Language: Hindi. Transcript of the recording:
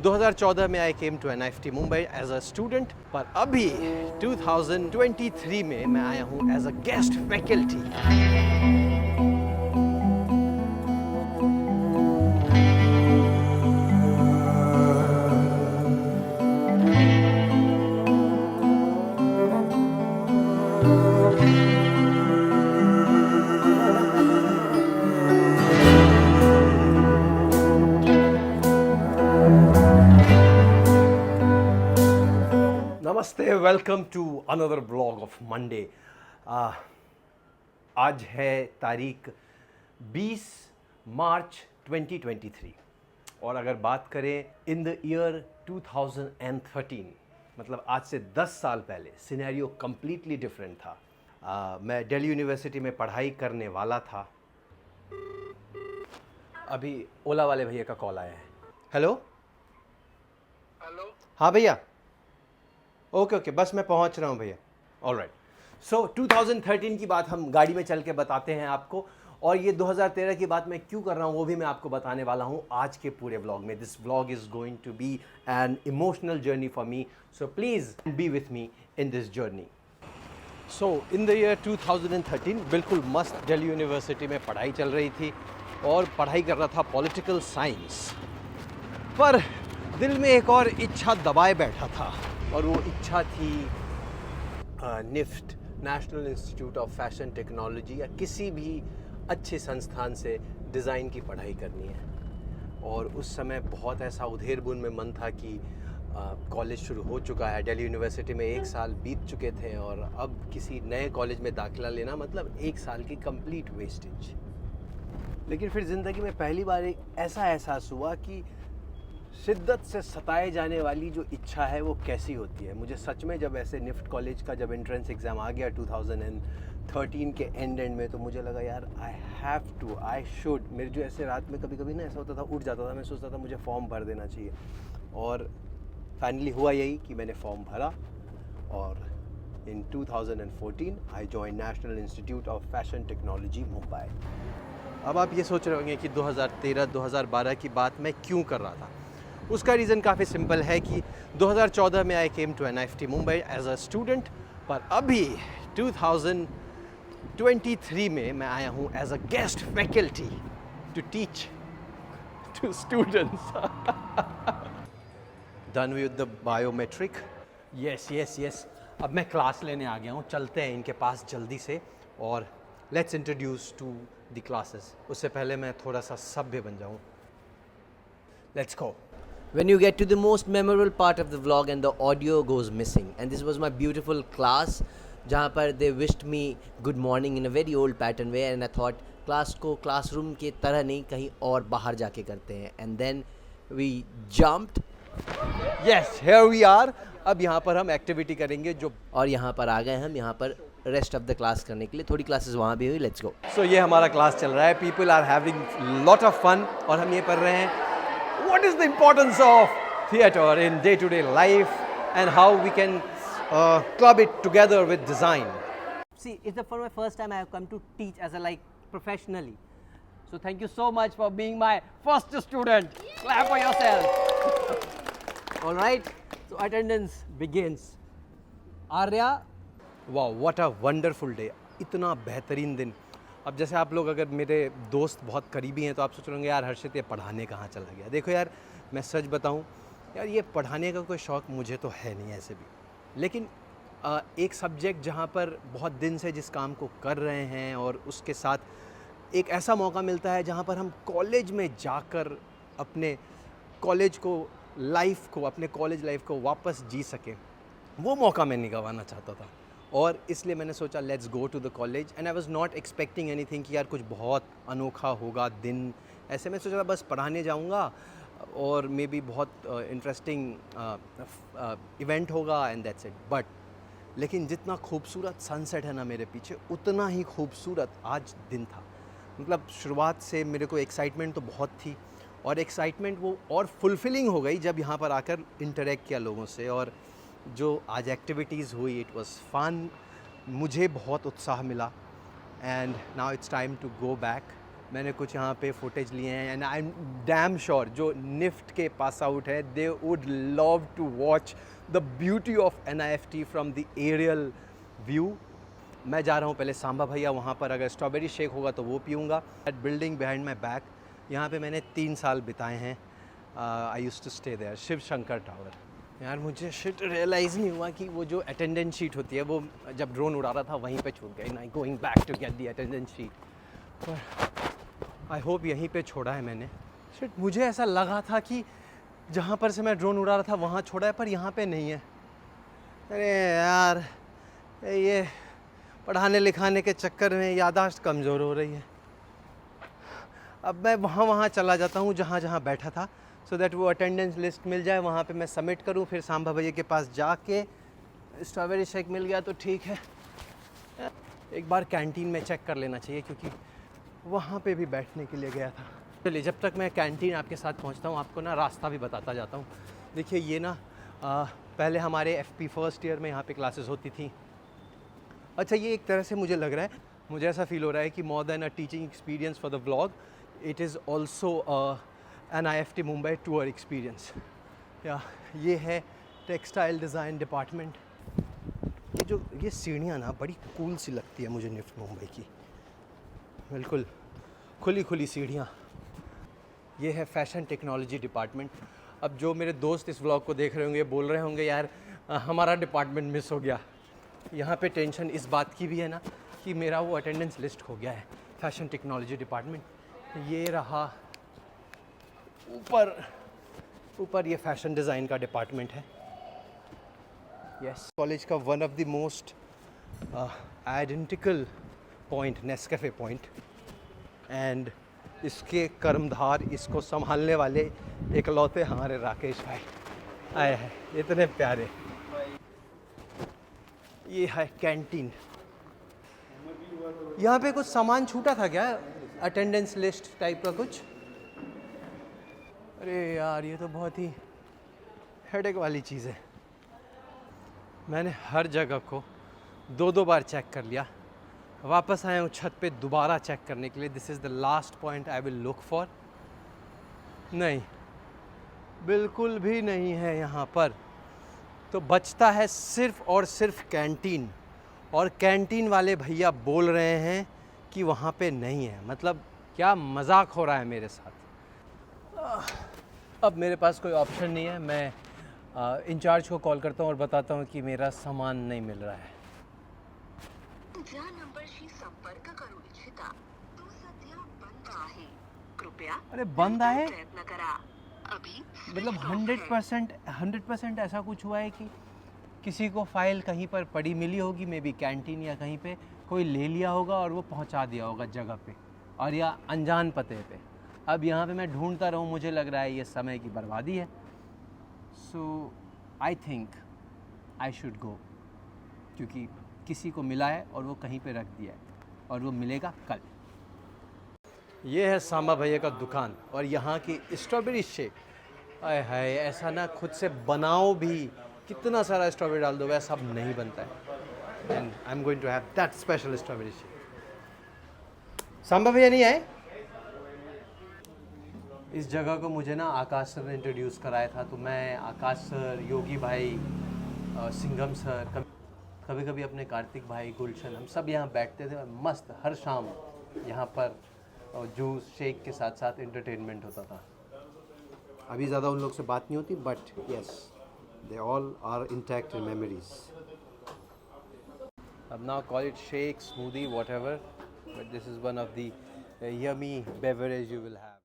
2014 में I came to NIFT Mumbai as a student, पर अभी 2023 में मैं आया हूँ एज अ गेस्ट फैकल्टी। नमस्ते, welcome to another blog of Monday. आज है तारीख 20 मार्च 2023 और अगर बात करें इन द ईयर 2013, मतलब आज से 10 साल पहले सिनेरियो कंप्लीटली डिफरेंट था। मैं दिल्ली यूनिवर्सिटी में पढ़ाई करने वाला था। अभी ओला वाले भैया का कॉल आया है। Hello hello. हाँ भैया, ओके, बस मैं पहुंच रहा हूं भैया। ऑलराइट, सो 2013 की बात हम गाड़ी में चल के बताते हैं आपको, और ये 2013 की बात मैं क्यों कर रहा हूं वो भी मैं आपको बताने वाला हूं आज के पूरे व्लॉग में। This vlog is going to be an emotional journey for me, so please be with me in this journey. So in the year 2013 बिल्कुल मस्त दिल्ली यूनिवर्सिटी में पढ़ाई चल रही थी और पढ़ाई कर रहा था पॉलिटिकल साइंस, पर दिल में एक और इच्छा दबाए बैठा था, और वो इच्छा थी NIFT, national institute of fashion technology, या किसी भी अच्छे संस्थान से डिज़ाइन की पढ़ाई करनी है। और उस समय बहुत ऐसा उधेर-बुन में मन था कि कॉलेज शुरू हो चुका है, दिल्ली यूनिवर्सिटी में 1 साल बीत चुके थे, और अब किसी नए कॉलेज में दाखिला लेना मतलब 1 साल की कंप्लीट वेस्टेज। लेकिन फिर ज़िंदगी में पहली बार एक ऐसा एहसास हुआ कि शिद्दत से सताए जाने वाली जो इच्छा है वो कैसी होती है। मुझे सच में जब ऐसे निफ्ट कॉलेज का जब एंट्रेंस एग्ज़ाम आ गया 2013 के एंड में, तो मुझे लगा यार आई शुड। मेरे जो ऐसे रात में कभी कभी ना ऐसा होता था, उठ जाता था, मैं सोचता था मुझे फॉर्म भर देना चाहिए, और फाइनली हुआ यही कि मैंने फॉर्म भरा, और इन 2014 I join national institute of fashion technology Mumbai. अब आप ये सोच रहे होंगे कि 2013-2012 की बात मैं क्यों कर रहा था। उसका रीज़न काफ़ी सिंपल है कि 2014 में I came to NIFT Mumbai as a student, पर अभी 2023 में मैं आया हूँ as a guest faculty to teach to students. Done with the biometric. Yes, अब मैं क्लास लेने आ गया हूँ। चलते हैं इनके पास जल्दी से और let's introduce to the classes. उससे पहले मैं थोड़ा सा सभ्य बन जाऊँ। Let's go. When you get to the most memorable part of the vlog and the audio goes missing, and this was my beautiful class जहाँ पर they wished me good morning in a very old pattern way, and I thought class को क्लासरूम के तरह नहीं कहीं और बाहर जाके करते हैं, and then we jumped। Yes, here we are। अब यहाँ पर हम एक्टिविटी करेंगे जो, और यहाँ पर आ गए हम यहाँ पर रेस्ट ऑफ द क्लास करने के लिए। थोड़ी क्लासेस वहाँ भी हुई। Let's go. सो ये हमारा क्लास चल रहा है। People are having lot of fun, और हम ये पढ़ रहे हैं what is the importance of theatre in day-to-day life and how we can club it together with design. See, it's for my first time I have come to teach as a professionally. So thank you so much for being my first student. Clap for yourself. All right. So attendance begins. Arya. Wow, what a wonderful day. इतना बेहतरीन दिन। अब जैसे आप लोग अगर मेरे दोस्त बहुत करीबी हैं तो आप सोच रहे होंगे यार हर्षित ये पढ़ाने कहाँ चला गया। देखो यार, मैं सच बताऊँ यार, ये पढ़ाने का कोई शौक़ मुझे तो है नहीं ऐसे भी, लेकिन एक सब्जेक्ट जहाँ पर बहुत दिन से जिस काम को कर रहे हैं, और उसके साथ एक ऐसा मौका मिलता है जहाँ पर हम कॉलेज में जाकर अपने कॉलेज को लाइफ को, अपने कॉलेज लाइफ को वापस जी सकें, वो मौका मैं नहीं गंवाना चाहता था। और इसलिए मैंने सोचा let's go to the college, and I was not expecting anything कि यार कुछ बहुत अनोखा होगा दिन। ऐसे मैं सोचा बस पढ़ाने जाऊंगा और मे बी बहुत इंटरेस्टिंग इवेंट होगा, एंड दैट्स इट। बट लेकिन जितना खूबसूरत सनसेट है ना मेरे पीछे, उतना ही खूबसूरत आज दिन था। मतलब शुरुआत से मेरे को एक्साइटमेंट तो बहुत थी, और एक्साइटमेंट वो और फुलफिलिंग हो गई जब यहाँ पर आकर इंटरेक्ट किया लोगों से, और जो आज एक्टिविटीज़ हुई इट वाज फन। मुझे बहुत उत्साह मिला, and now it's time to go back मैंने कुछ यहाँ पे फुटेज लिए हैं and I am damn sure जो निफ्ट के पास आउट है they would love to watch the beauty of NIFT from the aerial view. मैं जा रहा हूँ पहले सांबा भैया वहाँ पर, अगर स्ट्रॉबेरी शेक होगा तो वो पीऊँगा। That building behind my back, यहाँ पे मैंने 3 साल बिताए हैं। I used to stay there, Shiv Shankar tower. यार मुझे शिट रियलाइज़ नहीं हुआ कि वो जो अटेंडेंस शीट होती है वो जब ड्रोन उड़ा रहा था वहीं पे छूट गई। ना going back to get the attendance sheet, पर आई होप यहीं पे छोड़ा है मैंने। शिट, मुझे ऐसा लगा था कि जहाँ पर से मैं ड्रोन उड़ा रहा था वहाँ छोड़ा है, पर यहाँ पे नहीं है। अरे यार, ये पढ़ाने लिखाने के चक्कर में याददाश्त कमज़ोर हो रही है। अब मैं वहाँ चला जाता हूँ जहाँ जहाँ बैठा था, सो दैट वो अटेंडेंस लिस्ट मिल जाए, वहाँ पे मैं सबमिट करूँ, फिर सांबा भैया के पास जाके स्ट्रॉबेरी शेक मिल गया तो ठीक है। एक बार कैंटीन में चेक कर लेना चाहिए क्योंकि वहाँ पे भी बैठने के लिए गया था। चलिए, जब तक मैं कैंटीन आपके साथ पहुँचता हूँ आपको ना रास्ता भी बताता जाता हूँ। देखिए ये ना पहले हमारे FP फर्स्ट ईयर में यहाँ पे क्लासेस होती थी। अच्छा, ये एक तरह से मुझे लग रहा है, मुझे ऐसा फील हो रहा है कि more than a teaching experience for the vlog, it is also NIFT Mumbai tour experience. या ये है टेक्सटाइल डिज़ाइन डिपार्टमेंट। ये सीढ़ियाँ ना बड़ी कूल सी लगती है मुझे निफ्ट मुंबई की, बिल्कुल खुली खुली सीढ़ियाँ। ये है फैशन टेक्नोलॉजी डिपार्टमेंट। अब जो मेरे दोस्त इस व्लॉग को देख रहे होंगे बोल रहे होंगे यार हमारा डिपार्टमेंट मिस हो गया। यहाँ पे टेंशन इस बात की भी है ना कि मेरा वो अटेंडेंस लिस्ट हो गया है। फैशन टेक्नोलॉजी डिपार्टमेंट ये रहा, ऊपर ये फैशन डिज़ाइन का डिपार्टमेंट है। यस, कॉलेज का one of the most identical point Nescafe point, and इसके कर्मधार, इसको संभालने वाले इकलौते हमारे राकेश भाई आए हैं, इतने प्यारे। ये है कैंटीन। यहाँ पे कुछ सामान छूटा था क्या, अटेंडेंस लिस्ट टाइप का कुछ? अरे यार, ये तो बहुत ही हेडेक वाली चीज़ है। मैंने हर जगह को 2-2 बार चेक कर लिया, वापस आया हूँ छत पे दोबारा चेक करने के लिए। This is the last point I will look for. नहीं, बिल्कुल भी नहीं है यहाँ पर। तो बचता है सिर्फ और सिर्फ कैंटीन, और कैंटीन वाले भैया बोल रहे हैं कि वहाँ पे नहीं है। मतलब क्या मजाक हो रहा है मेरे साथ। अब मेरे पास कोई ऑप्शन नहीं है, मैं इंचार्ज को कॉल करता हूँ और बताता हूँ कि मेरा सामान नहीं मिल रहा है। ज्या नंबरशी संपर्क करू इच्छिता तो सध्या बंद आहे, कृपया अरे बंद आहे? प्रयत्न करा। अभी मतलब 100% ऐसा कुछ हुआ है कि किसी को फाइल कहीं पर पड़ी मिली होगी, मे बी कैंटीन या कहीं पे कोई ले लिया होगा और वो पहुंचा दिया होगा जगह पे, और या अनजान पते पे। अब यहाँ पे मैं ढूंढता रहूँ, मुझे लग रहा है ये समय की बर्बादी है। सो I think I should go, क्योंकि किसी को मिला है और वो कहीं पे रख दिया है और वो मिलेगा कल। ये है सांबा भैया का दुकान और यहाँ की स्ट्रॉबेरी शेक। आय हाय, ऐसा ना खुद से बनाओ भी, कितना सारा स्ट्रॉबेरी डाल दो वैसा अब नहीं बनता है। And I am going to have that special strawberry shake. Samba भैया नहीं आए? इस जगह को मुझे ना आकाश सर ने इंट्रोड्यूस कराया था, तो मैं आकाश सर, योगी भाई, सिंघम सर, कभी कभी अपने कार्तिक भाई, गुलशन, हम सब यहाँ बैठते थे और मस्त हर शाम यहाँ पर जूस शेक के साथ साथ एंटरटेनमेंट होता था। अभी ज़्यादा उन लोग से बात नहीं होती, but yes, they all are intact in memories. अब now call it shake, smoothie, whatever, but this is one of the yummy beverage you will have.